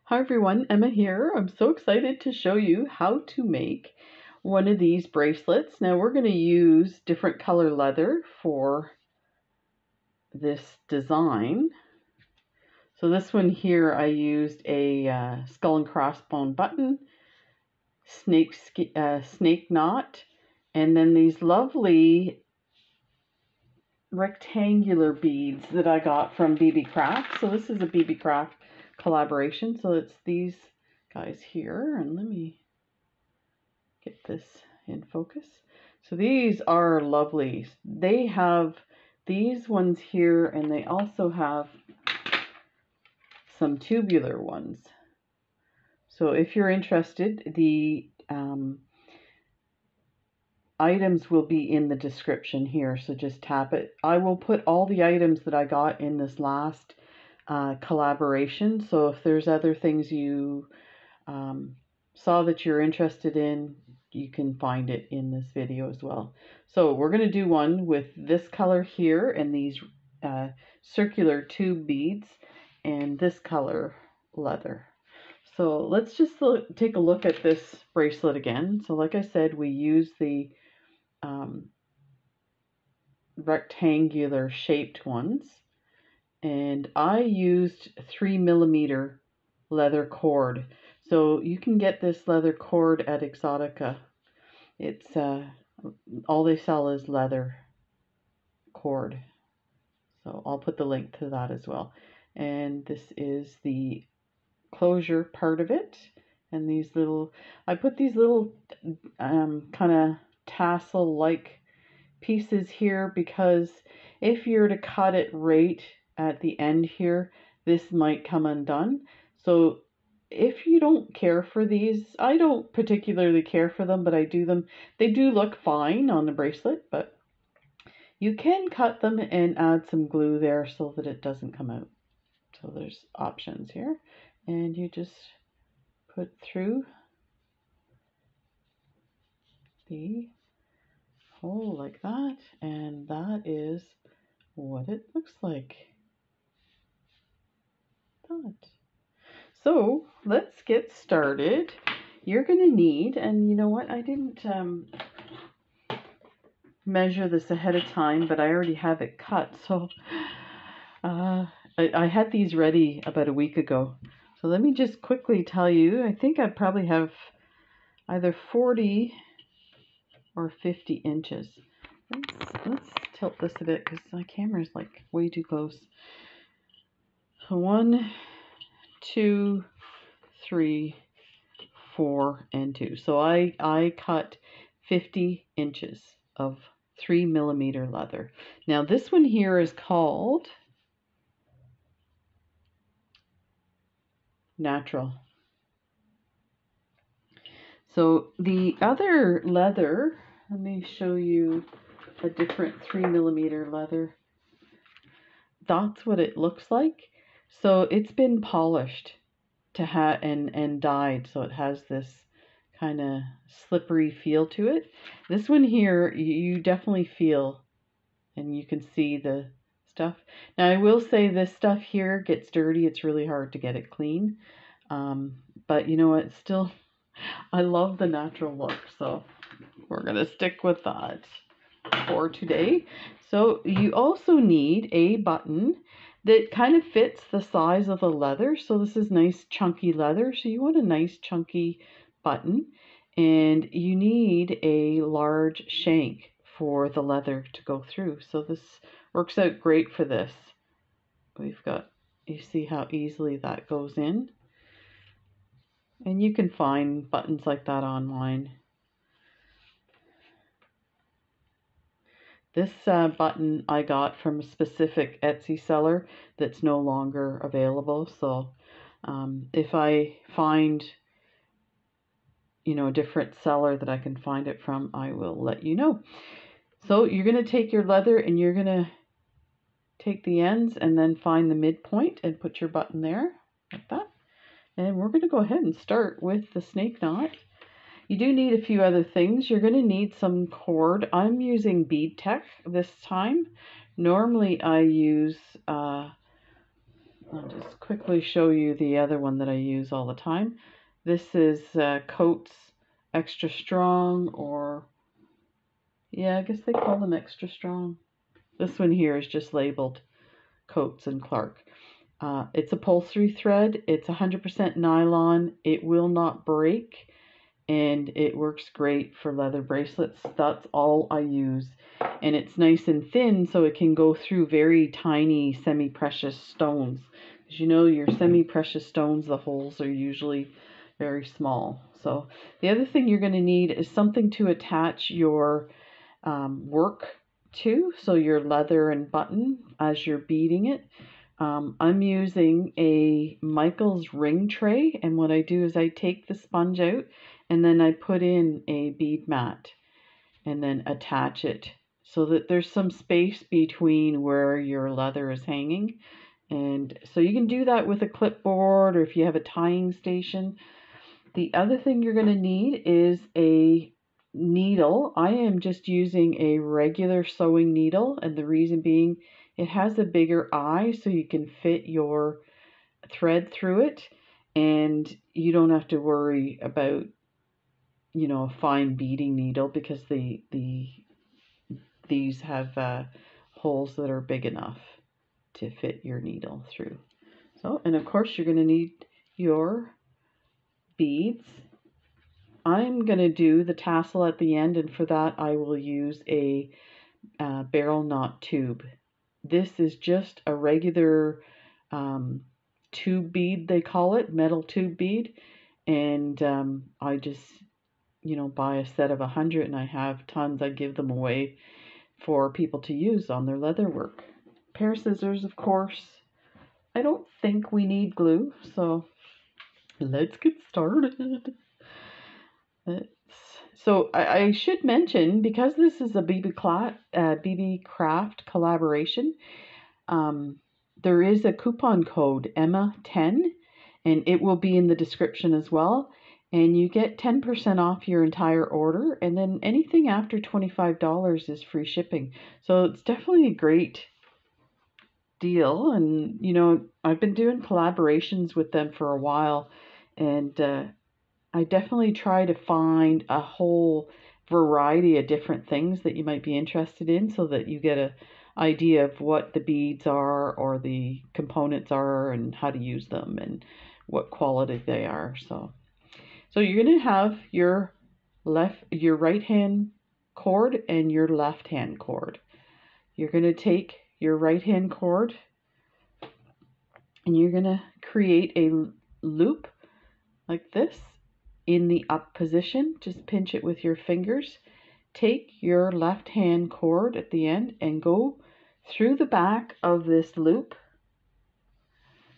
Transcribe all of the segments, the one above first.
Hi everyone, Emma here. I'm so excited to show you how to make one of these bracelets. Now we're going to use different color leather for this design. So this one here I used a skull and crossbone button, snake knot, and then these lovely rectangular beads that I got from Beebeecraft. So this is a Beebeecraft collaboration. So it's these guys here, and let me get this in focus. So these are lovely. They have these ones here, and they also have some tubular ones. So if you're interested, the items will be in the description here, so just tap it. I will put all the items that I got in this last collaboration, so if there's other things you saw that you're interested in, you can find it in this video as well. So we're going to do one with this color here and these circular tube beads and this color leather. So let's just take a look at this bracelet again. So like I said, we use the rectangular shaped ones, and I used 3mm leather cord. So you can get this leather cord at Exotica. It's all they sell is leather cord. So I'll put the link to that as well. And this is the closure part of it. And these little, I put these little kind of tassel-like pieces here because if you're to cut it right at the end here, this might come undone. So if you don't care for these, I don't particularly care for them, but I do them. They do look fine on the bracelet, but you can cut them and add some glue there so that it doesn't come out. So there's options here, and you just put through the hole like that, and that is what it looks like. So let's get started. You're going to need, and you know what, I didn't measure this ahead of time, but I already have it cut. So I had these ready about a week ago. So let me just quickly tell you, I think I probably have either 40 or 50 inches. Let's tilt this a bit because my camera's like way too close. So 1, 2, 3, 4, and 2. So I cut 50 inches of 3mm leather. Now this one here is called Natural. So the other leather, let me show you a different 3mm leather. That's what it looks like. So it's been polished to and dyed, so it has this kind of slippery feel to it. This one here, you definitely feel, and you can see the stuff. Now I will say this stuff here gets dirty. It's really hard to get it clean. But you know what, still, I love the natural look, so we're gonna stick with that for today. So you also need a button that kind of fits the size of the leather. So this is nice chunky leather, so you want a nice chunky button, and you need a large shank for the leather to go through. So this works out great for this. We've got, you see how easily that goes in, and you can find buttons like that online. This button I got from a specific Etsy seller that's no longer available. So if I find, you know, a different seller that I can find it from, I will let you know. So you're going to take your leather and you're going to take the ends and then find the midpoint and put your button there like that. And we're going to go ahead and start with the snake knot. You do need a few other things. You're going to need some cord. I'm using Bead Tech this time. Normally I use I'll just quickly show you the other one that I use all the time. This is Coats Extra Strong, or yeah, I guess they call them Extra Strong. This one here is just labeled Coats and Clark. It's upholstery thread. It's 100% nylon. It will not break, and it works great for leather bracelets. That's all I use. And it's nice and thin, so it can go through very tiny semi-precious stones. As you know, your semi-precious stones, the holes are usually very small. So the other thing you're going to need is something to attach your work to, so your leather and button as you're beading it. I'm using a Michael's ring tray, and what I do is I take the sponge out and then I put in a bead mat and then attach it so that there's some space between where your leather is hanging. And so you can do that with a clipboard, or if you have a tying station. The other thing you're going to need is a needle. I am just using a regular sewing needle, and the reason being it has a bigger eye so you can fit your thread through it, and you don't have to worry about, you know, a fine beading needle, because these have holes that are big enough to fit your needle through. So, and of course you're going to need your beads. I'm going to do the tassel at the end, and for that I will use a barrel knot tube. This is just a regular tube bead, they call it, metal tube bead, and I just, you know, buy a set of 100, and I have tons. I give them away for people to use on their leather work. Pair of scissors, of course. I don't think we need glue, so let's get started. So I should mention, because this is a Beebeecraft collaboration, there is a coupon code Emma10, and it will be in the description as well. And you get 10% off your entire order, and then anything after $25 is free shipping. So it's definitely a great deal. And you know, I've been doing collaborations with them for a while, and I definitely try to find a whole variety of different things that you might be interested in, so that you get a idea of what the beads are, or the components are, and how to use them, and what quality they are. So you're going to have your right hand cord and your left hand cord. You're going to take your right hand cord and you're going to create a loop like this in the up position. Just pinch it with your fingers. Take your left hand cord at the end and go through the back of this loop.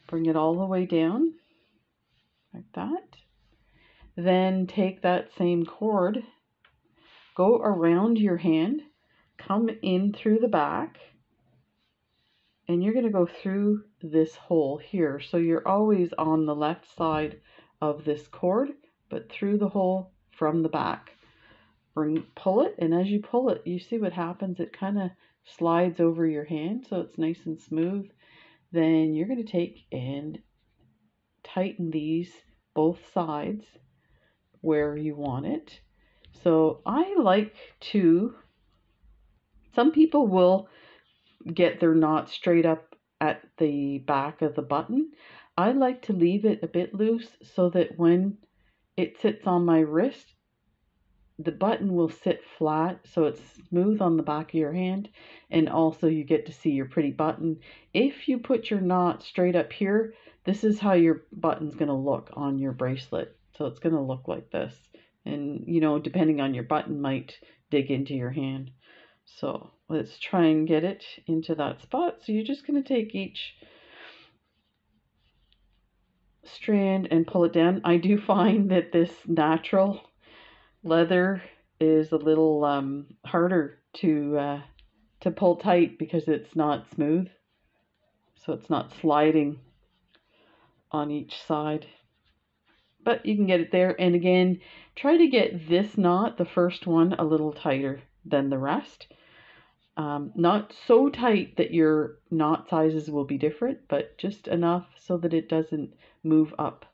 Bring it all the way down like that. Then take that same cord, go around your hand, come in through the back, and you're going to go through this hole here. So you're always on the left side of this cord, but through the hole from the back. Pull it, and as you pull it, you see what happens. It kind of slides over your hand, so it's nice and smooth. Then you're going to take and tighten these both sides where you want it. So I like to, some people will get their knot straight up at the back of the button. I like to leave it a bit loose so that when it sits on my wrist, the button will sit flat, so it's smooth on the back of your hand, and also you get to see your pretty button. If you put your knot straight up here, this is how your button's going to look on your bracelet. So it's going to look like this. And, you know, depending on your button, might dig into your hand. So let's try and get it into that spot. So you're just going to take each strand and pull it down. I do find that this natural leather is a little harder to pull tight, because it's not smooth. So it's not sliding on each side. But you can get it there. And again, try to get this knot, the first one, a little tighter than the rest. Not so tight that your knot sizes will be different, but just enough so that it doesn't move up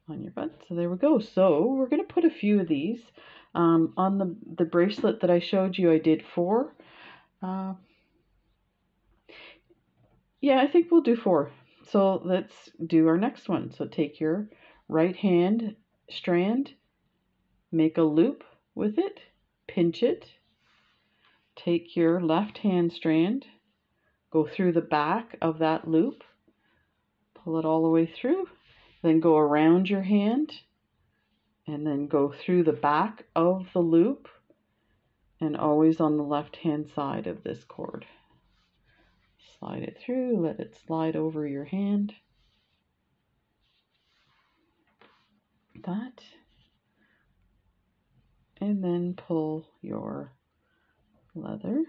on your butt. So there we go. So we're going to put a few of these. On the bracelet that I showed you, I did 4. Yeah, I think we'll do 4. So let's do our next one. So take your right hand strand, make a loop with it, pinch it, take your left hand strand, go through the back of that loop, pull it all the way through, then go around your hand, and then go through the back of the loop, and always on the left hand side of this cord. Slide it through, let it slide over your hand. That. And then pull your leather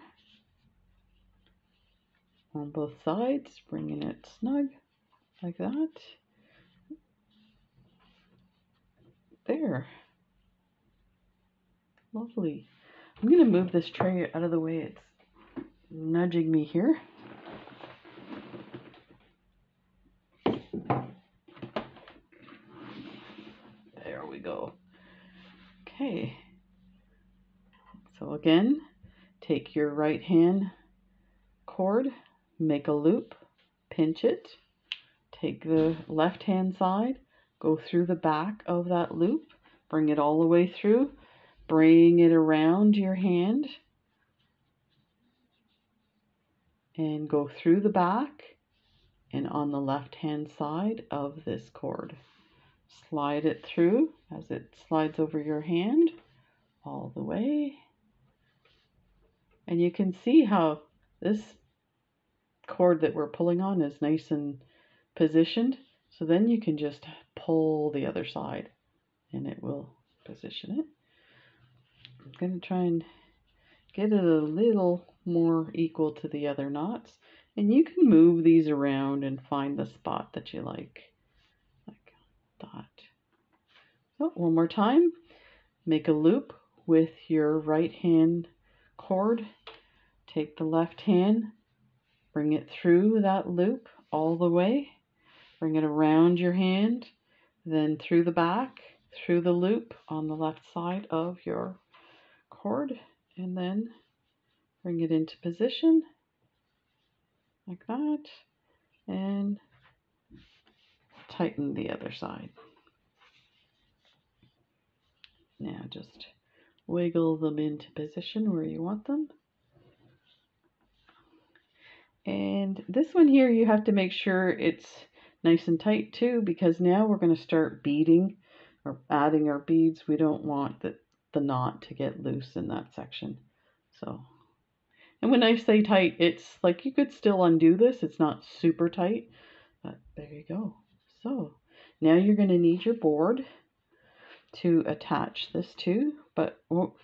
on both sides, bringing it snug like that. There. Lovely. I'm going to move this tray out of the way. It's nudging me here. There we go. Okay. So again, take your right hand cord, make a loop, pinch it, take the left hand side, go through the back of that loop, bring it all the way through, bring it around your hand, and go through the back and on the left hand side of this cord. Slide it through as it slides over your hand all the way. And you can see how this cord that we're pulling on is nice and positioned. So then you can just pull the other side and it will position it. I'm going to try and get it a little more equal to the other knots. And you can move these around and find the spot that you like that. So one more time, make a loop with your right hand cord. Take the left hand, bring it through that loop all the way. Bring it around your hand, then through the back, through the loop on the left side of your cord, and then bring it into position like that, and tighten the other side. Now just wiggle them into position where you want them. And this one here, you have to make sure it's nice and tight too, because now we're going to start beading or adding our beads. We don't want the knot to get loose in that section. So, and when I say tight, it's like you could still undo this. It's not super tight, but there you go. So now you're going to need your board to attach this to, but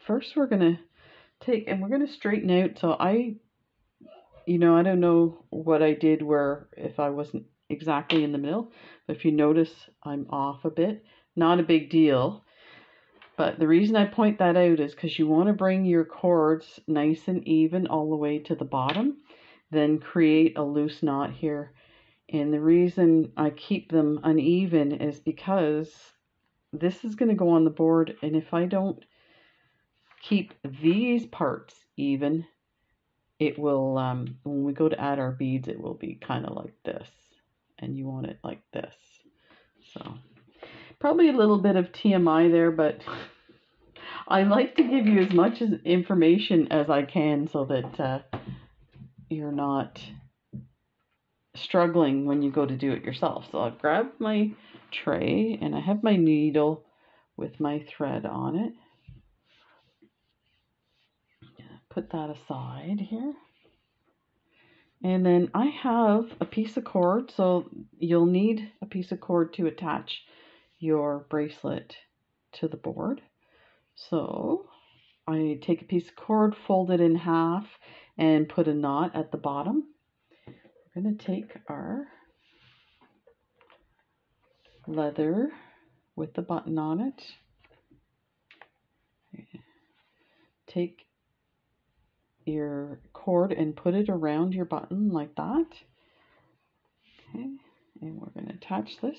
first we're going to take and we're going to straighten out. So I don't know what I did where if I wasn't exactly in the middle, but if you notice I'm off a bit, not a big deal. But the reason I point that out is because you want to bring your cords nice and even all the way to the bottom, then create a loose knot here. And the reason I keep them uneven is because this is going to go on the board, and if I don't keep these parts even, it will, when we go to add our beads, it will be kind of like this, and you want it like this. So probably a little bit of TMI there, but I like to give you as much information as I can so that you're not struggling when you go to do it yourself. So I'll grab my tray, and I have my needle with my thread on it. Put that aside here. And then I have a piece of cord, so you'll need a piece of cord to attach your bracelet to the board. So I take a piece of cord, fold it in half, and put a knot at the bottom. We're going to take our leather with the button on it. Take your cord and put it around your button like that. Okay, and we're going to attach this.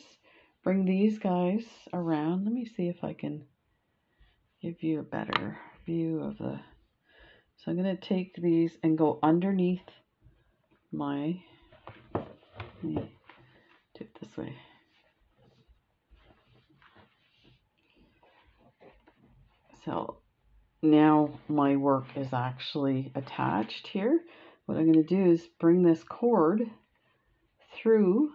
Bring these guys around. Let me see if I can give you a better view of the... So I'm going to take these and go underneath my... Let me do it this way. So now my work is actually attached here. What I'm going to do is bring this cord through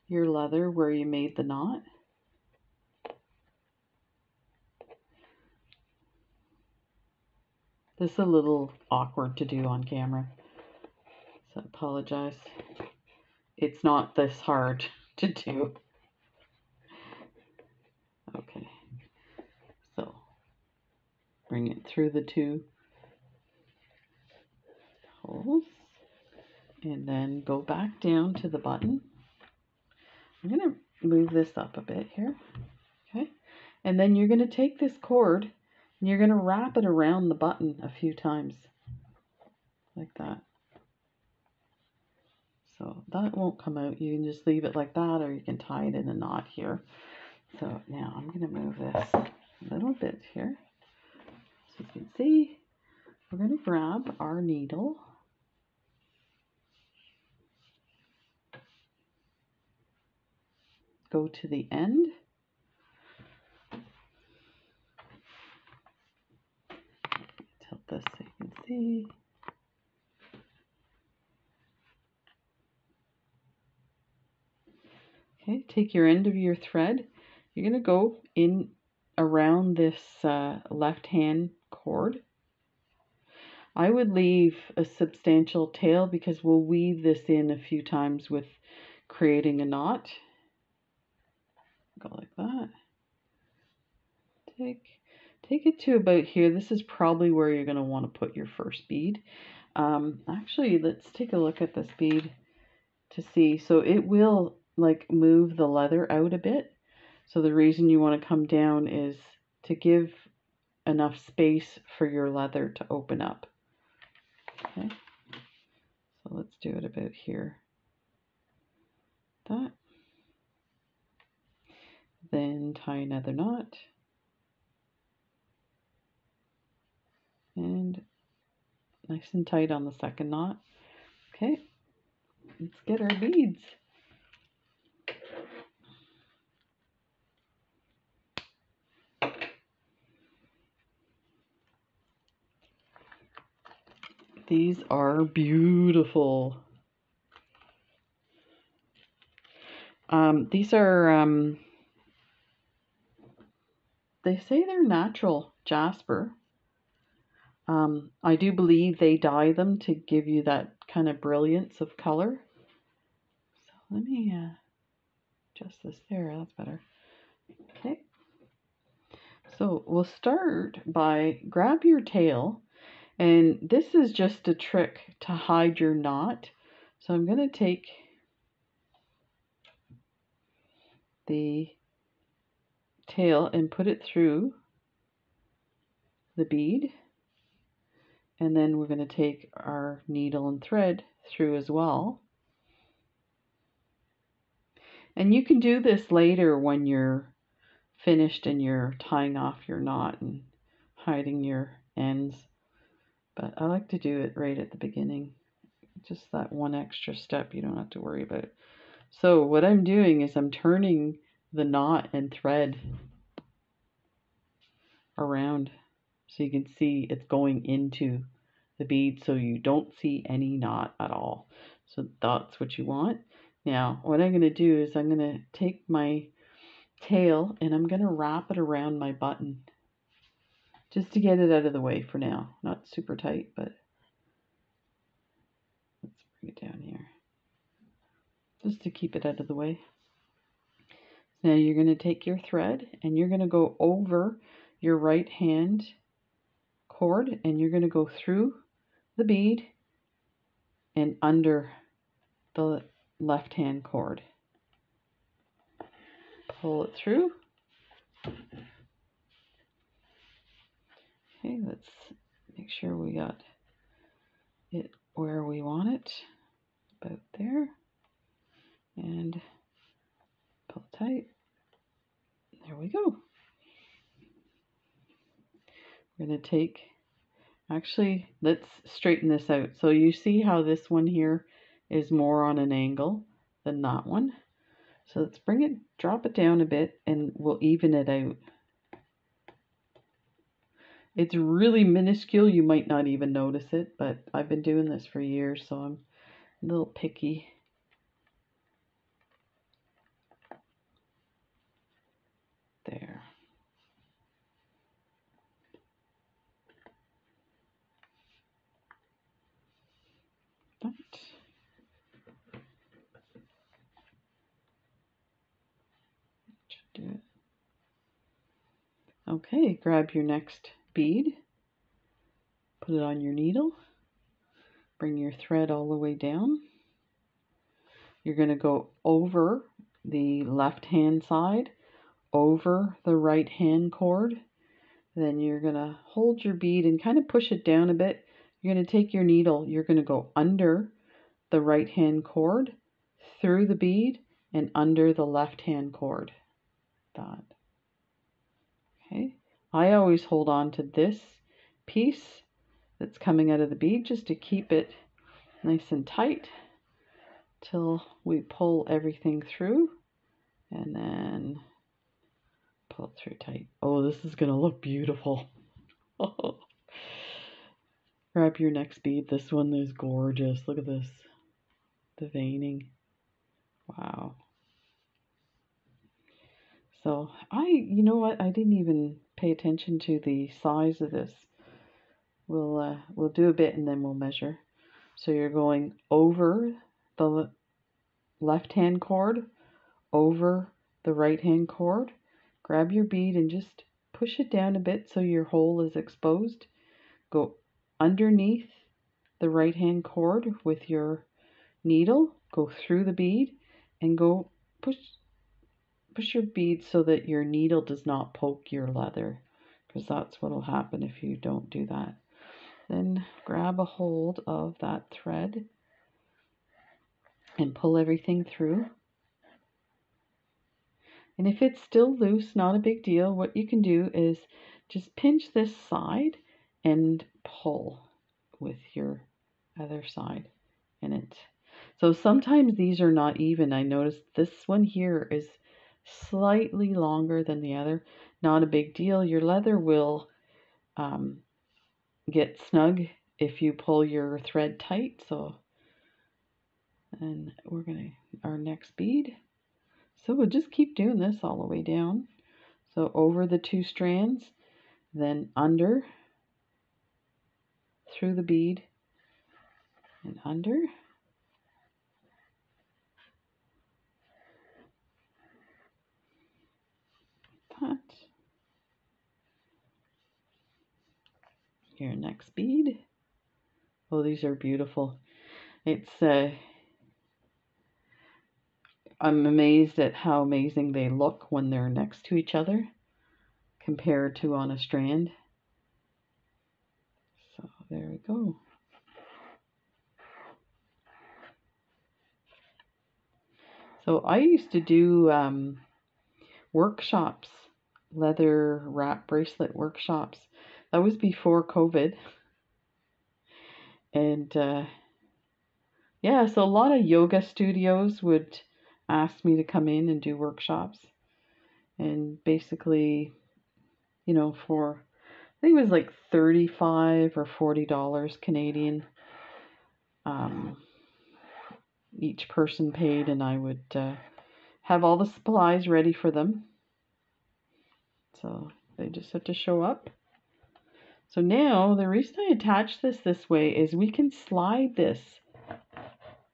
your leather where you made the knot. This is a little awkward to do on camera, so I apologize. It's not this hard to do. Okay, so bring it through the two holes and then go back down to the button. I'm going to move this up a bit here. Okay, and then you're going to take this cord and you're going to wrap it around the button a few times like that. So that won't come out. You can just leave it like that, or you can tie it in a knot here. So now I'm going to move this a little bit here. So you can see, we're going to grab our needle. Go to the end. Tilt this so you can see. Okay, take your end of your thread. You're going to go in around this left hand cord. I would leave a substantial tail because we'll weave this in a few times with creating a knot. Go like that. Take it to about here. This is probably where you're going to want to put your first bead. Actually, let's take a look at this bead to see. So it will like move the leather out a bit. So the reason you want to come down is to give enough space for your leather to open up. Okay, so let's do it about here. That. Then tie another knot. And nice and tight on the second knot. Okay, let's get our beads. These are beautiful. These are, they say they're natural Jasper. I do believe they dye them to give you that kind of brilliance of color. So let me adjust this there, that's better. Okay. So we'll start by grab your tail, and this is just a trick to hide your knot. So I'm going to take the tail and put it through the bead, and then we're going to take our needle and thread through as well. And you can do this later when you're finished and you're tying off your knot and hiding your ends, but I like to do it right at the beginning. Just that one extra step you don't have to worry about. So what I'm doing is I'm turning the knot and thread around so you can see it's going into the bead, so you don't see any knot at all. So that's what you want. Now what I'm going to do is I'm going to take my tail and I'm going to wrap it around my button just to get it out of the way for now. Not super tight, but let's bring it down here just to keep it out of the way. Now you're going to take your thread and you're going to go over your right hand cord and you're going to go through the bead and under the left hand cord. Pull it through. Okay, let's make sure we got it where we want it, about there, and pull tight. There we go. We're going to take, actually, let's straighten this out. So you see how this one here is more on an angle than that one. So let's bring it, drop it down a bit, and we'll even it out. It's really minuscule, you might not even notice it, but I've been doing this for years, so I'm a little picky. There. That. Should do it. Okay, grab your next bead, put it on your needle, bring your thread all the way down. You're going to go over the left hand side, over the right hand cord. Then you're going to hold your bead and kind of push it down a bit. You're going to take your needle, you're going to go under the right hand cord, through the bead, and under the left hand cord. That. Okay. I always hold on to this piece that's coming out of the bead just to keep it nice and tight till we pull everything through, and then pull it through tight. Oh, this is going to look beautiful. Grab your next bead. This one is gorgeous. Look at this. The veining. Wow. So you know what? I didn't even pay attention to the size of this. We'll do a bit and then we'll measure. So you're going over the left hand cord, over the right hand cord. Grab your bead and just push it down a bit so your hole is exposed. Go underneath the right hand cord with your needle, go through the bead, and go push your bead so that your needle does not poke your leather, because that's what will happen if you don't do that. Then grab a hold of that thread and pull everything through. And if it's still loose, not a big deal. What you can do is just pinch this side and pull with your other side in it. So sometimes these are not even. I noticed this one here is slightly longer than the other. Not a big deal. Your leather will get snug if you pull your thread tight. So, and we're gonna, our next bead. So we'll just keep doing this all the way down. So over the two strands, then under, through the bead, and under. That. Your next bead. Oh, these are beautiful. It's I'm amazed at how amazing they look when they're next to each other compared to on a strand. So there we go. So I used to do workshops, leather wrap bracelet workshops. That was before COVID. And yeah, so a lot of yoga studios would ask me to come in and do workshops. And basically, you know, for, I think it was like $35 or $40 Canadian. Each person paid, and I would have all the supplies ready for them. So they just have to show up. So now the reason I attach this way is we can slide this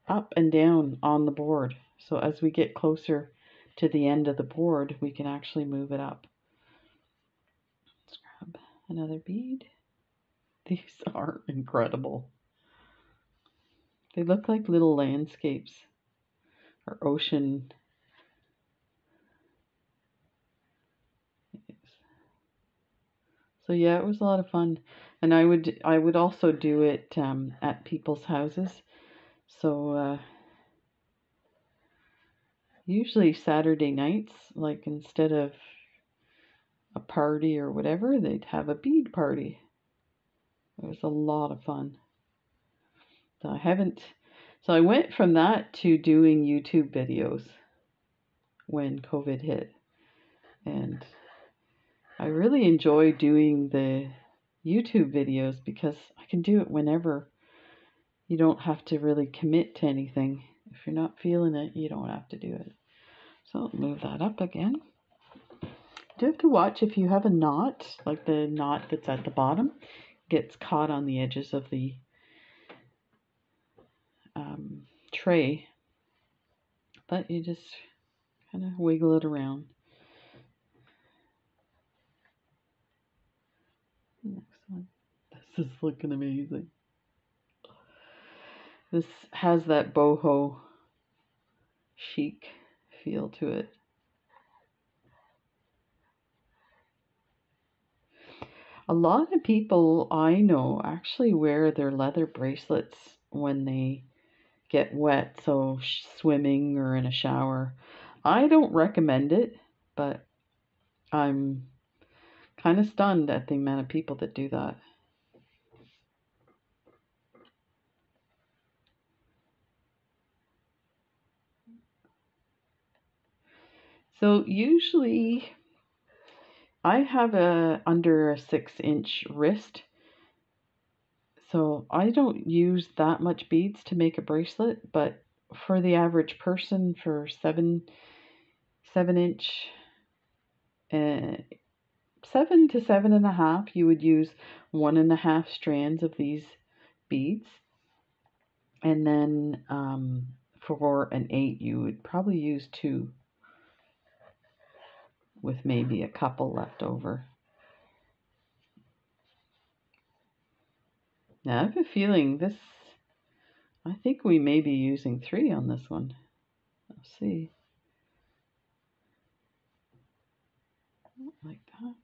up and down on the board. So as we get closer to the end of the board, we can actually move it up. Let's grab another bead. These are incredible. They look like little landscapes or ocean. So yeah, it was a lot of fun. And I would also do it at people's houses. So usually Saturday nights, like instead of a party or whatever, they'd have a bead party. It was a lot of fun. So I went from that to doing YouTube videos when COVID hit. And I really enjoy doing the YouTube videos because I can do it whenever. You don't have to really commit to anything. If you're not feeling it, you don't have to do it. So I'll move that up again. Do have to watch if you have a knot, like the knot that's at the bottom, gets caught on the edges of the tray. But you just kind of wiggle it around. Next one. This is looking amazing. This has that boho chic feel to it. A lot of people I know actually wear their leather bracelets when they get wet, so swimming or in a shower. I don't recommend it, but I'm kind of stunned at the amount of people that do that. So usually I have under a 6-inch wrist, so I don't use that much beads to make a bracelet, but for the average person, for 7-inch, 7 to 7.5, you would use 1.5 strands of these beads, and then for an 8, you would probably use 2, with maybe a couple left over. Now I have a feeling this, I think we may be using 3 on this one. Let's see. Like that.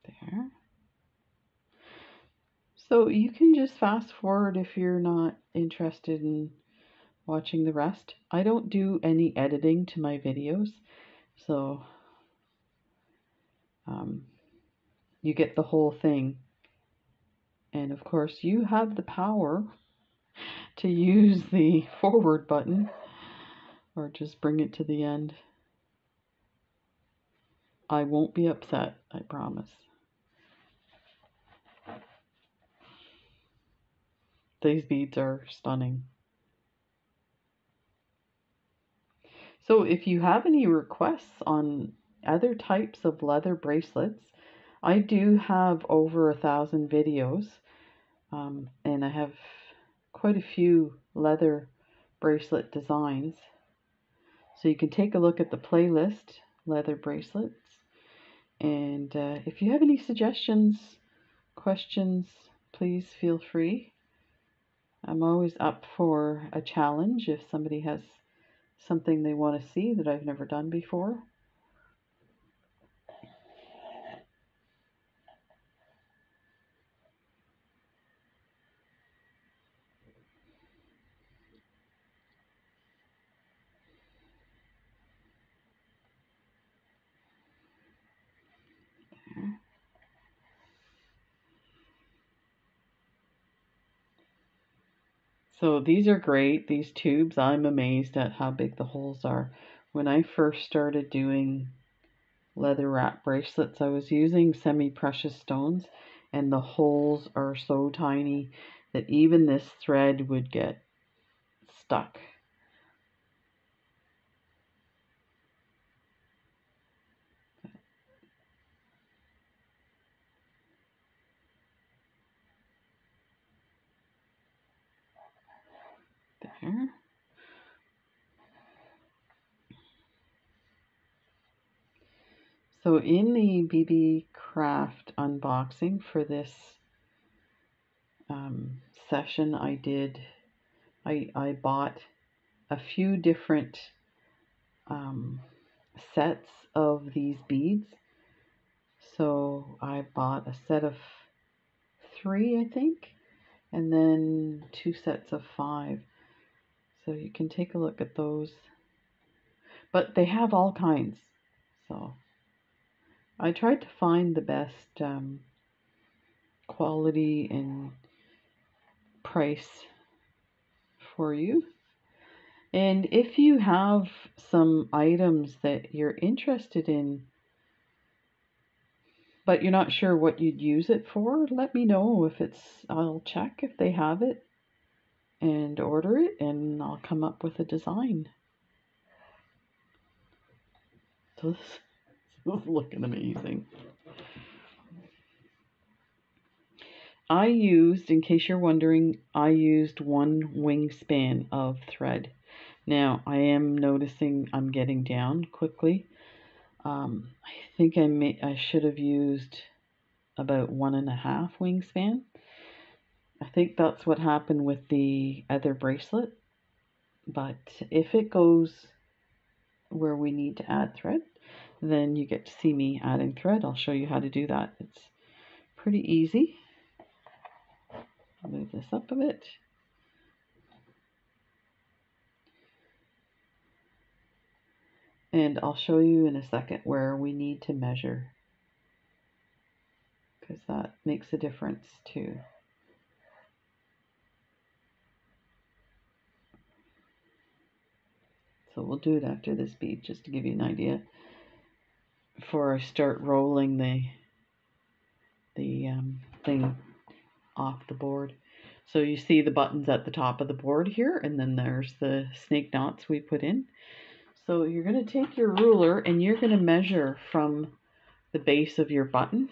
There. So you can just fast forward if you're not interested in watching the rest. I don't do any editing to my videos, so you get the whole thing. And of course you have the power to use the forward button or just bring it to the end. I won't be upset, I promise. These beads are stunning. So if you have any requests on other types of leather bracelets, I do have over 1,000 videos, and I have quite a few leather bracelet designs. So you can take a look at the playlist, leather bracelets, and if you have any suggestions, questions, please feel free. I'm always up for a challenge if somebody has something they want to see that I've never done before. There. So these are great, these tubes. I'm amazed at how big the holes are. When I first started doing leather wrap bracelets, I was using semi-precious stones, and the holes are so tiny that even this thread would get stuck. There. So in the Beebeecraft unboxing for this session I did, I bought a few different sets of these beads. So I bought a set of 3, I think, and then 2 sets of 5. So you can take a look at those. But they have all kinds. So I tried to find the best quality and price for you. And if you have some items that you're interested in, but you're not sure what you'd use it for, let me know. I'll check if they have it and order it, and I'll come up with a design. So this is looking amazing. I used, in case you're wondering, I used 1 wingspan of thread. Now I am noticing I'm getting down quickly. I think I should have used about 1.5 wingspan. I think that's what happened with the other bracelet. But if it goes where we need to add thread, then you get to see me adding thread. I'll show you how to do that. It's pretty easy. I'll move this up a bit. And I'll show you in a second where we need to measure, because that makes a difference too. So we'll do it after this bead, just to give you an idea before I start rolling the thing off the board. So you see the buttons at the top of the board here, and then there's the snake knots we put in. So you're going to take your ruler and you're going to measure from the base of your button,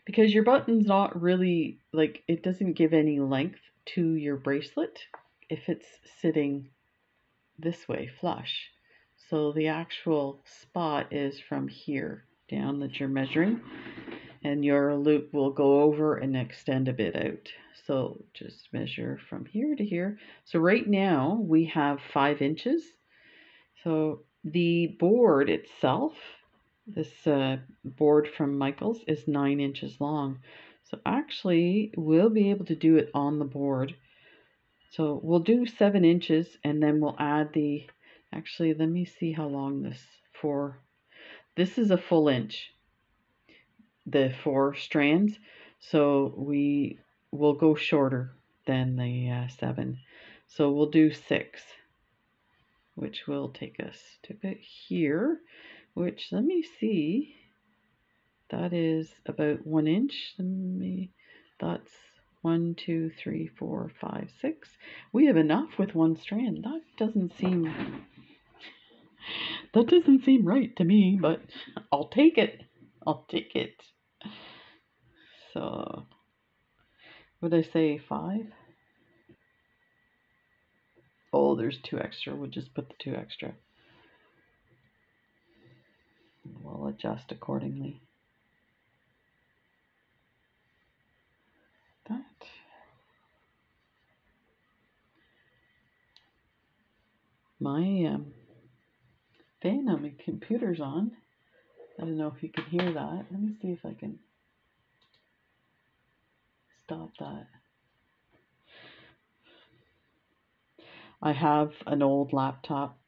because your button's not really, like, it doesn't give any length to your bracelet if it's sitting this way flush. So the actual spot is from here down that you're measuring, and your loop will go over and extend a bit out. So just measure from here to here. So right now we have 5 inches. So the board itself, this board from Michael's, is 9 inches long. So actually we'll be able to do it on the board. So we'll do 7 inches, and then we'll add the, actually let me see how long this is a full inch, the 4 strands. So we will go shorter than the 7. So we'll do 6, which will take us to about here, which, let me see, that is about 1 inch. That's 1, 2, 3, 4, 5, 6. We have enough with 1 strand. That doesn't seem right to me, but I'll take it. I'll take it. So, what did I say, 5? Oh, there's 2 extra. We'll just put the 2 extra. We'll adjust accordingly. That. My fan on my computer's on. I don't know if you can hear that. Let me see if I can stop that. I have an old laptop.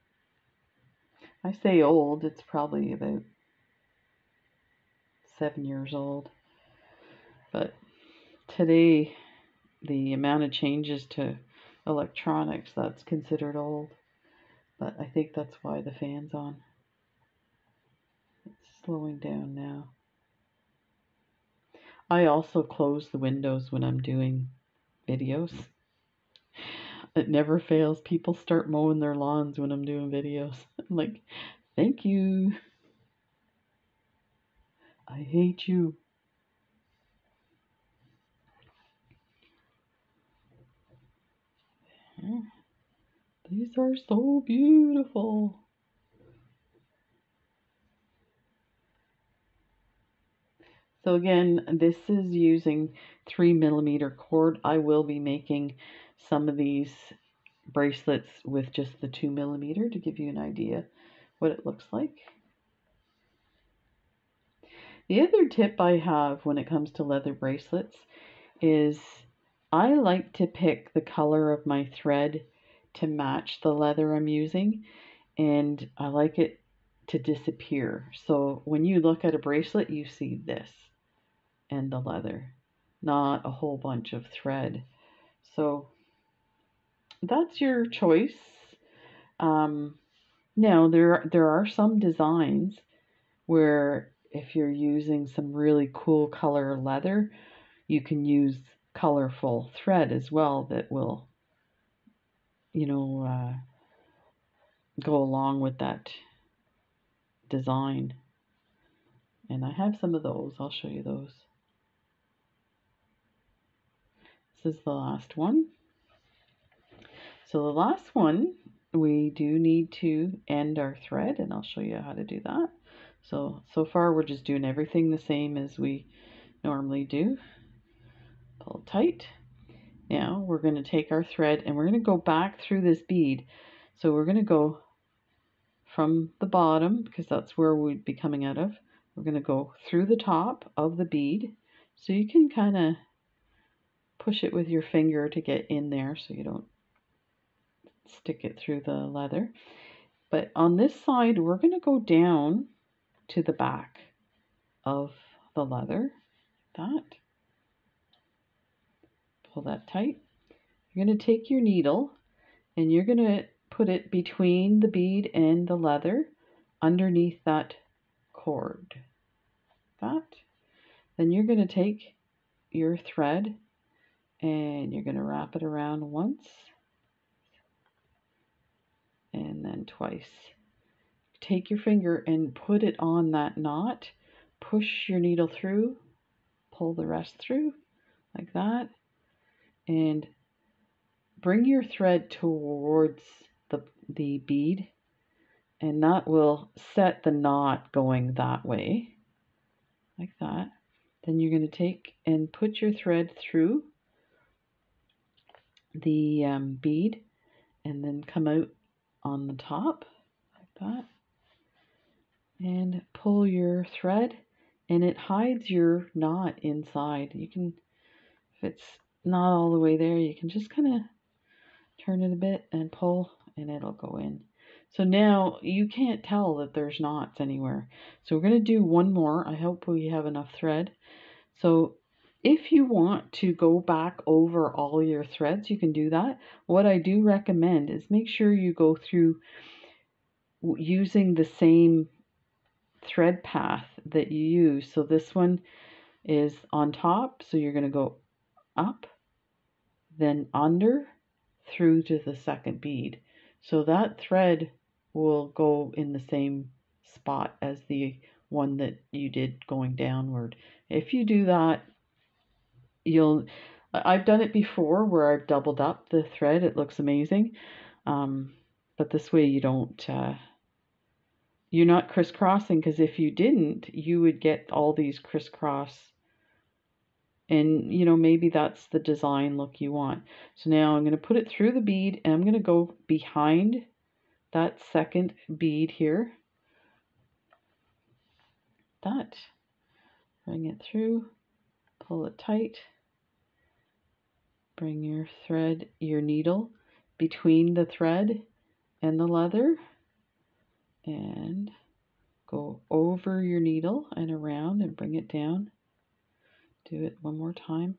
I say old, it's probably about 7 years old. But today, the amount of changes to electronics, that's considered old. But I think that's why the fan's on. It's slowing down now. I also close the windows when I'm doing videos. It never fails. People start mowing their lawns when I'm doing videos. I'm like, thank you. I hate you. These are so beautiful. So again, this is using 3mm cord. I will be making some of these bracelets with just the 2mm to give you an idea what it looks like. The other tip I have when it comes to leather bracelets is I like to pick the color of my thread to match the leather I'm using, and I like it to disappear. So when you look at a bracelet, you see this and the leather, not a whole bunch of thread. So that's your choice. Now there are some designs where if you're using some really cool color leather, you can use colorful thread as well that will, go along with that design. And I have some of those. I'll show you those. This is the last one. So the last one, we do need to end our thread, and I'll show you how to do that. So far we're just doing everything the same as we normally do. Pull tight. Now we're going to take our thread and we're going to go back through this bead. So we're going to go from the bottom, because that's where we'd be coming out of. We're going to go through the top of the bead. So you can kind of push it with your finger to get in there so you don't stick it through the leather. But on this side, we're going to go down to the back of the leather. That. Pull that tight. You're going to take your needle and you're going to put it between the bead and the leather underneath that cord. That. Then you're going to take your thread and you're going to wrap it around once and then twice. Take your finger and put it on that knot. Push your needle through, pull the rest through like that, and bring your thread towards the bead, and that will set the knot going that way, like that. Then you're going to take and put your thread through the bead and then come out on the top like that, and pull your thread, and it hides your knot inside. You can, if it's not all the way there, you can just kind of turn it a bit and pull and it'll go in. So now you can't tell that there's knots anywhere. So we're going to do one more. I hope we have enough thread. So if you want to go back over all your threads, you can do that. What I do recommend is make sure you go through using the same thread path that you use. So this one is on top, so you're going to go up, then under, through to the second bead. So that thread will go in the same spot as the one that you did going downward. If you do that, I've done it before where I've doubled up the thread. It looks amazing. But this way you don't, you're not crisscrossing, because if you didn't, you would get all these crisscross. And, maybe that's the design look you want. So now I'm going to put it through the bead, and I'm going to go behind that second bead here. That. Bring it through, pull it tight. Bring your thread, your needle between the thread and the leather, and go over your needle and around and bring it down. Do it one more time.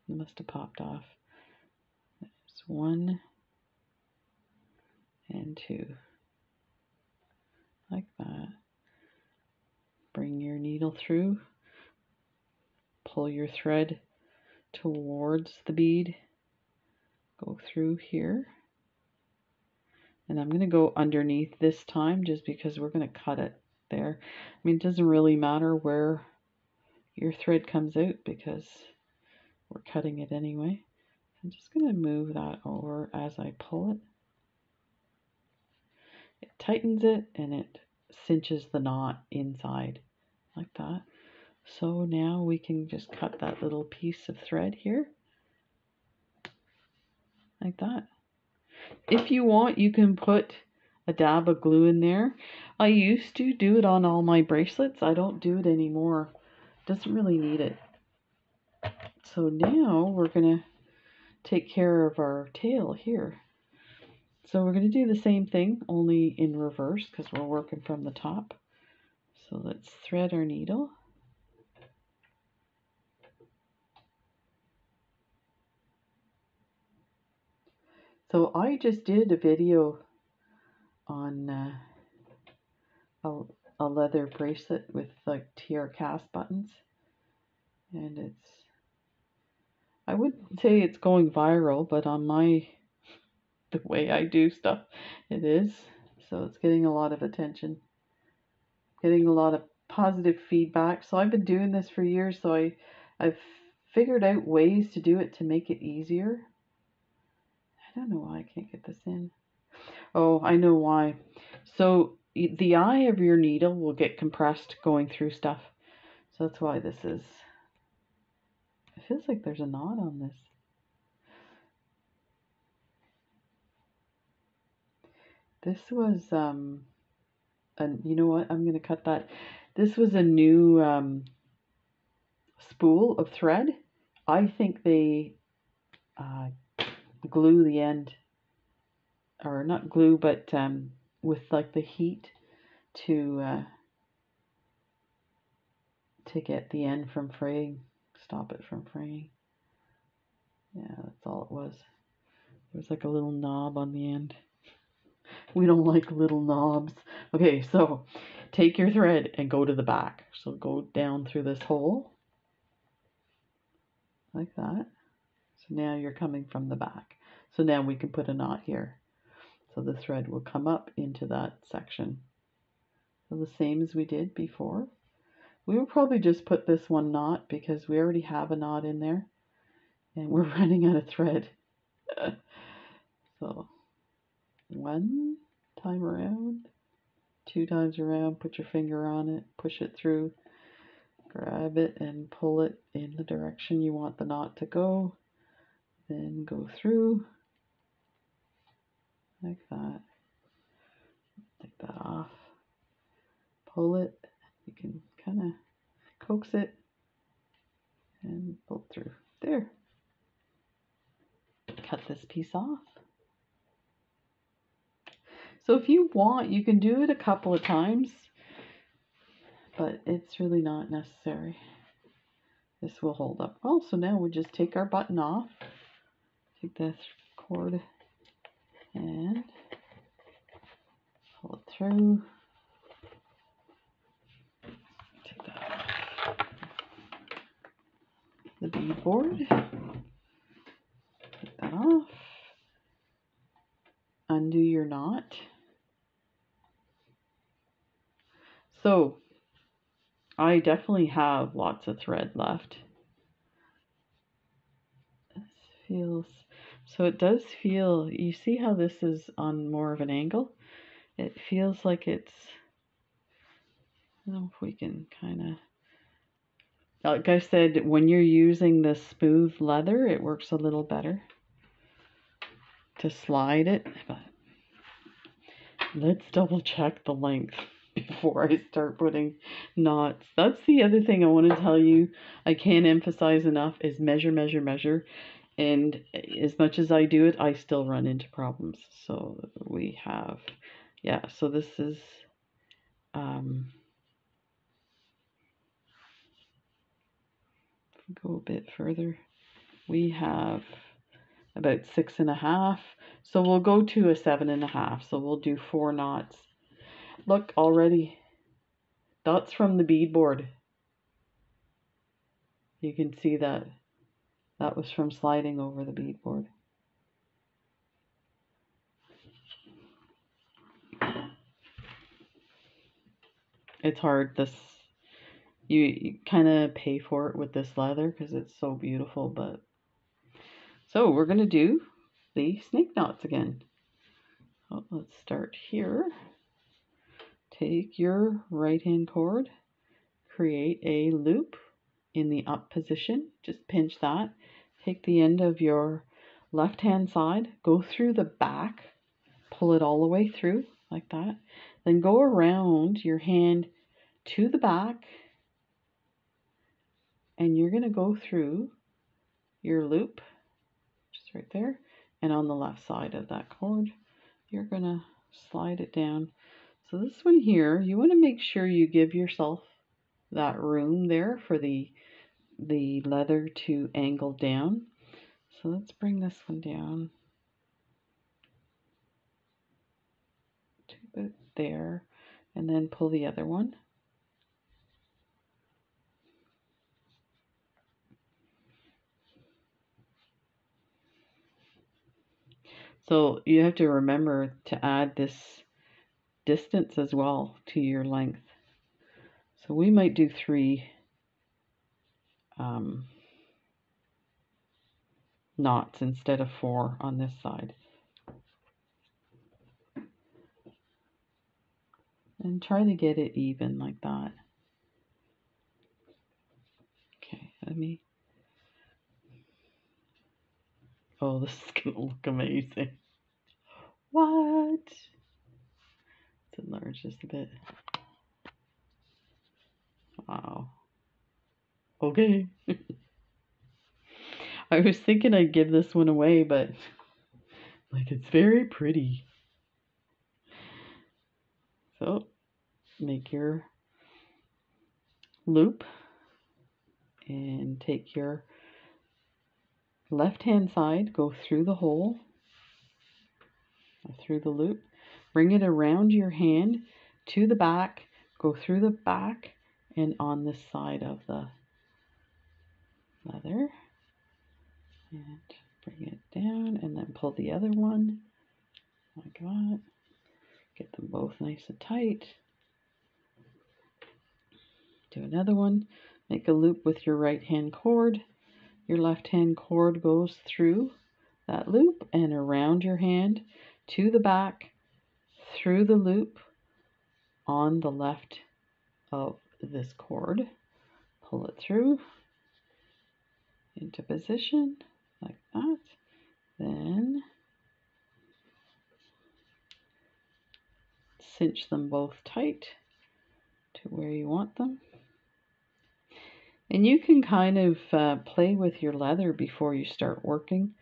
It must have popped off. There's 1 and 2. Like that. Bring your needle through. Pull your thread towards the bead. Go through here. And I'm going to go underneath this time just because we're going to cut it there. I mean, it doesn't really matter where your thread comes out because we're cutting it anyway. I'm just going to move that over as I pull it. It tightens it and it cinches the knot inside like that. So now we can just cut that little piece of thread here. like that. If you want, you can put a dab of glue in there. I used to do it on all my bracelets. I don't do it anymore. Doesn't really need it. So now we're gonna take care of our tail here. So we're going to do the same thing, only in reverse because we're working from the top. So let's thread our needle. So I just did a video on a leather bracelet with like TR cast buttons. And I wouldn't say it's going viral, but on the way I do stuff, it is. So it's getting a lot of attention, getting a lot of positive feedback. So I've been doing this for years, so I've figured out ways to do it to make it easier. I don't know why I can't get this in. Oh, I know why. So the eye of your needle will get compressed going through stuff. So that's why this is. It feels like there's a knot on this. This was you know what? I'm gonna cut that. This was a new spool of thread. I think they glue the end, or not glue, but with like the heat to get the end from fraying, stop it from fraying. Yeah, that's all it was. There's like a little knob on the end. We don't like little knobs. Okay, so take your thread and go to the back. So go down through this hole like that. So now you're coming from the back. So now we can put a knot here. So the thread will come up into that section. So the same as we did before. We will probably just put this one knot because we already have a knot in there and we're running out of thread. So 1 time around, 2 times around, put your finger on it, push it through, grab it and pull it in the direction you want the knot to go. Then go through like that. Take that off. Pull it. You can kind of coax it and pull through. There. Cut this piece off. So if you want, you can do it a couple of times, but it's really not necessary. This will hold up well. So now we just take our button off, take this cord and pull it through. Take that off. The bead board. Take that off. Undo your knot. So I definitely have lots of thread left. This feels, so it does feel, you see how this is on more of an angle? It feels like it's, I don't know if we can kind of, like I said, when you're using the smooth leather, it works a little better to slide it, but let's double check the length before I start putting knots. That's the other thing I want to tell you. I can't emphasize enough is measure, measure, measure. And as much as I do it, I still run into problems. So we have, yeah, so this is, go a bit further. We have about 6.5. So we'll go to a 7.5. So we'll do 4 knots. Look, already, that's from the bead board. You can see that that was from sliding over the bead board. It's hard. This, you kind of pay for it with this leather because it's so beautiful. But so we're gonna do the snake knots again. Oh, let's start here. Take your right hand cord, create a loop in the up position. Just pinch that. Take the end of your left hand side, go through the back, pull it all the way through like that. Then go around your hand to the back, and you're going to go through your loop, just right there, and on the left side of that cord, you're going to slide it down. So this one here, you want to make sure you give yourself that room there for the leather to angle down. So let's bring this one down to about there, and then pull the other one. So you have to remember to add this distance as well to your length. So we might do 3 knots instead of 4 on this side. And try to get it even like that. Okay, let me... Oh, this is going to look amazing. What? Let's enlarge this a bit. Wow. Okay. I was thinking I'd give this one away, but like it's very pretty. So make your loop and take your left hand side, go through the hole, through the loop, bring it around your hand to the back, go through the back and on this side of the leather, and bring it down, and then pull the other one like that. Get them both nice and tight. Do another one. Make a loop with your right hand cord. Your left hand cord goes through that loop and around your hand to the back, through the loop on the left of this cord. Pull it through into position like that. Then cinch them both tight to where you want them. And you can kind of play with your leather before you start working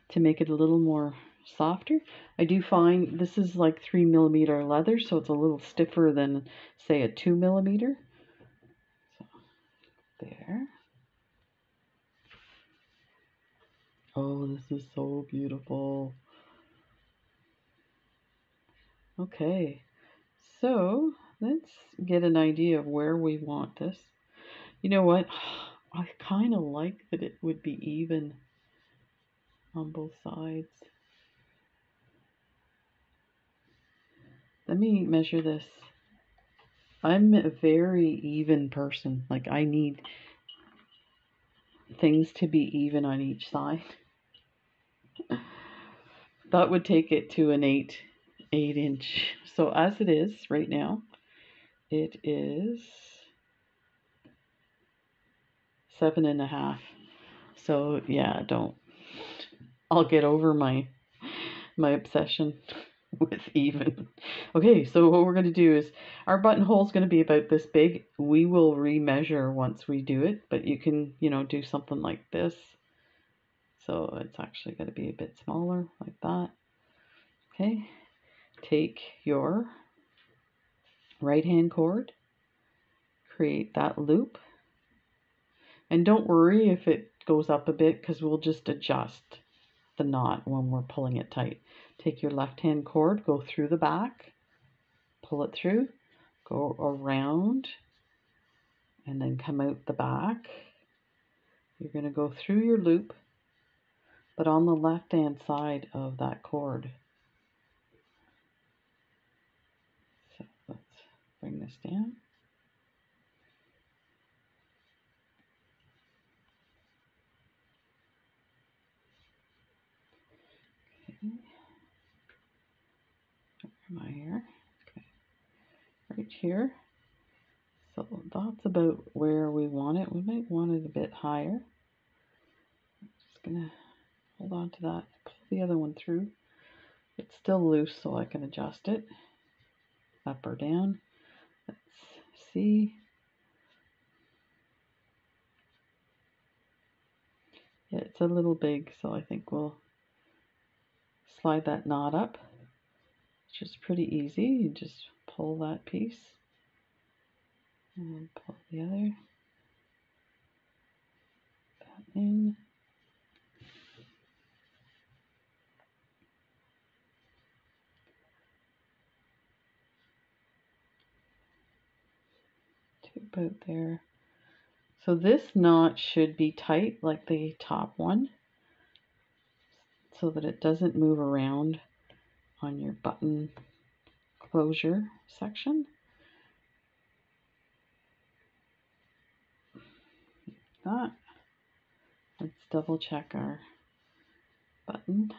to make it a little more softer. I do find this is like 3mm leather, so it's a little stiffer than, say, a 2mm. So, there. Oh, this is so beautiful. Okay, so let's get an idea of where we want this. You know what? I kind of like that it would be even on both sides. Let me measure this. I'm a very even person. Like, I need things to be even on each side. That would take it to an 8 inch. So as it is right now, it is 7.5. So yeah, I'll get over my obsession with even. Okay, so what we're going to do is our buttonhole is going to be about this big. We will remeasure once we do it, but you can, do something like this. So it's actually going to be a bit smaller like that. Okay, take your right hand cord, create that loop, and don't worry if it goes up a bit because we'll just adjust the knot when we're pulling it tight. Take your left hand cord, go through the back, pull it through, go around, and then come out the back. You're going to go through your loop, but on the left hand side of that cord. So let's bring this down. Okay. Where am I here? Okay. Right here. So that's about where we want it. We might want it a bit higher. I'm just gonna Hold on to that. Pull the other one through. It's still loose, so I can adjust it up or down. Let's see. Yeah, it's a little big, so I think we'll slide that knot up. It's just pretty easy. You just pull that piece and then pull the other that in. To about there. So this knot should be tight like the top one so that it doesn't move around on your button closure section. That. Let's double check our button.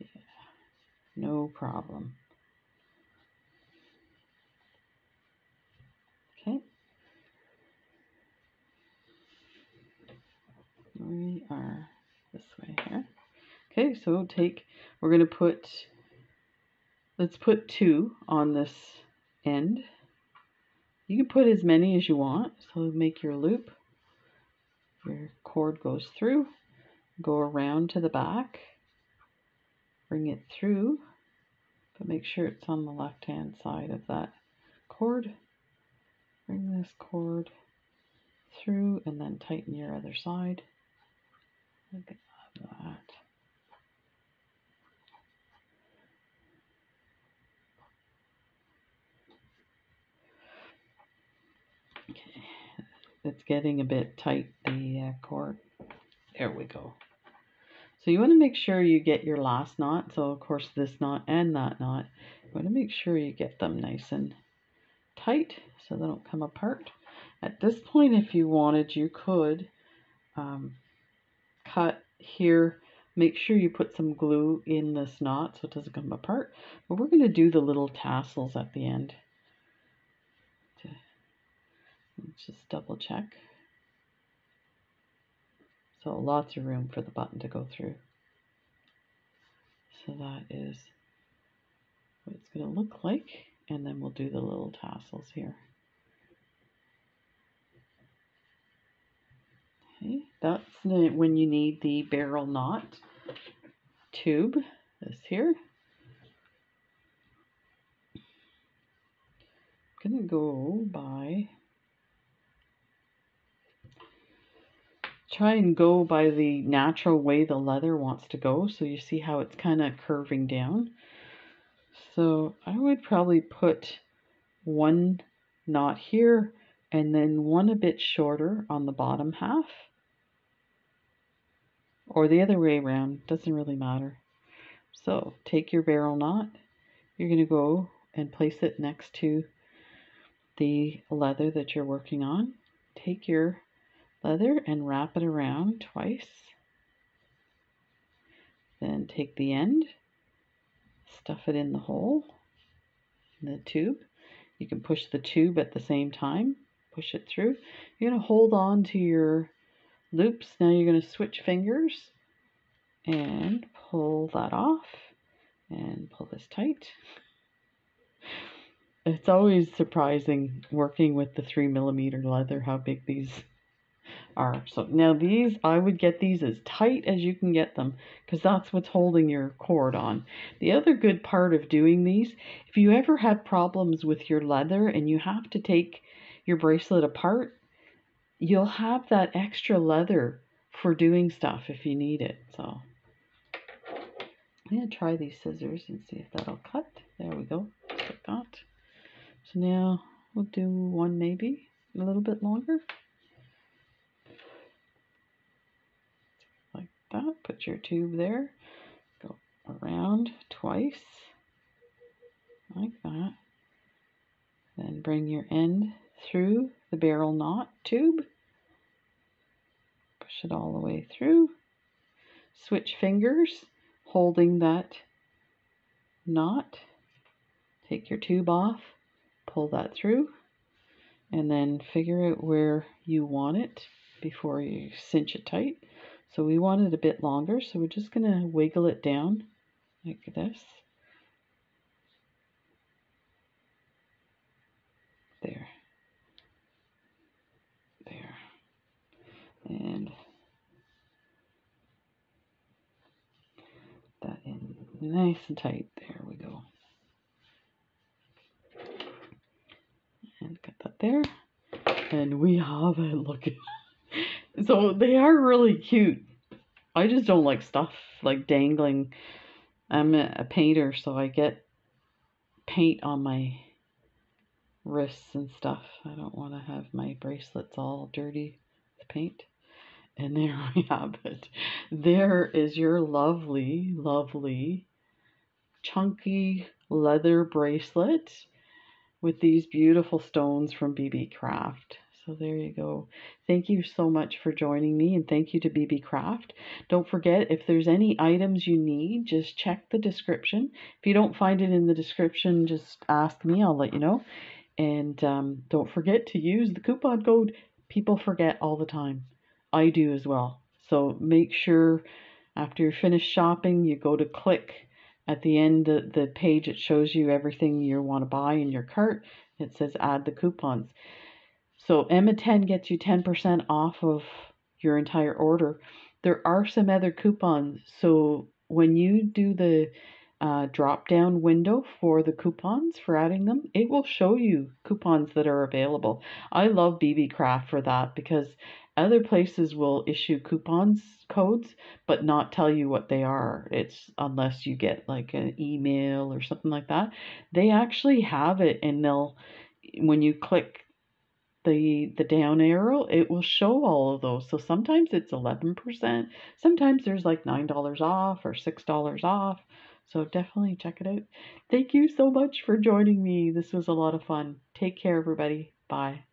Yeah, no problem. Okay. We are this way here. Okay, so we're going to let's put 2 on this end. You can put as many as you want. So make your loop. Your cord goes through, go around to the back, bring it through, but make sure it's on the left-hand side of that cord. Bring this cord through and then tighten your other side. Look at that. Okay, it's getting a bit tight, the cord. There we go. So you want to make sure you get your last knot. So of course this knot and that knot, you want to make sure you get them nice and tight so they don't come apart. At this point, if you wanted, you could cut here. Make sure you put some glue in this knot so it doesn't come apart. But we're going to do the little tassels at the end. Let's just double check. So lots of room for the button to go through. So that is what it's going to look like. And then we'll do the little tassels here. Okay, that's when you need the barrel knot tube, this here. I'm going to go by, try and go by the natural way the leather wants to go. So you see how it's kind of curving down. So I would probably put 1 knot here and then 1 a bit shorter on the bottom half. Or the other way around, doesn't really matter. So take your barrel knot, you're going to go and place it next to the leather that you're working on. Take your leather and wrap it around twice. Then take the end, stuff it in the hole, in the tube. You can push the tube at the same time, push it through. You're going to hold on to your loops. Now you're going to switch fingers and pull that off and pull this tight. It's always surprising working with the 3mm leather how big these are. So now these, I would get these as tight as you can get them because that's what's holding your cord on. The other good part of doing these, if you ever have problems with your leather and you have to take your bracelet apart, you'll have that extra leather for doing stuff if you need it. So I'm going to try these scissors and see if that'll cut. There we go, just like that. So now we'll do 1 maybe a little bit longer. Like that, put your tube there, go around twice, like that. Then bring your end through the barrel knot tube, push it all the way through, switch fingers, holding that knot, take your tube off, pull that through, and then figure out where you want it before you cinch it tight. So we want it a bit longer, so we're just going to wiggle it down like this. There. There. And that in nice and tight. There we go. And got that there. And we have it. Look at so they are really cute. I just don't like stuff like dangling. I'm a painter, so I get paint on my wrists and stuff. I don't want to have my bracelets all dirty with paint. And there we have it. There is your lovely, lovely, chunky leather bracelet with these beautiful stones from Beebeecraft. So there you go. Thank you so much for joining me, and thank you to Beebeecraft. Don't forget, if there's any items you need, just check the description. If you don't find it in the description, just ask me. I'll let you know. And don't forget to use the coupon code. People forget all the time. I do as well. So make sure after you're finished shopping, you go to click at the end of the page. It shows you everything you want to buy in your cart. It says add the coupons. So Emma10 gets you 10% off of your entire order. There are some other coupons. So when you do the drop down window for the coupons for adding them, it will show you coupons that are available. I love Beebeecraft for that because other places will issue coupons codes but not tell you what they are. It's unless you get like an email or something like that. They actually have it, and they'll, when you click the down arrow, it will show all of those. So sometimes it's 11%, sometimes there's like $9 off or $6 off. So definitely check it out. Thank you so much for joining me. This was a lot of fun. Take care, everybody. Bye.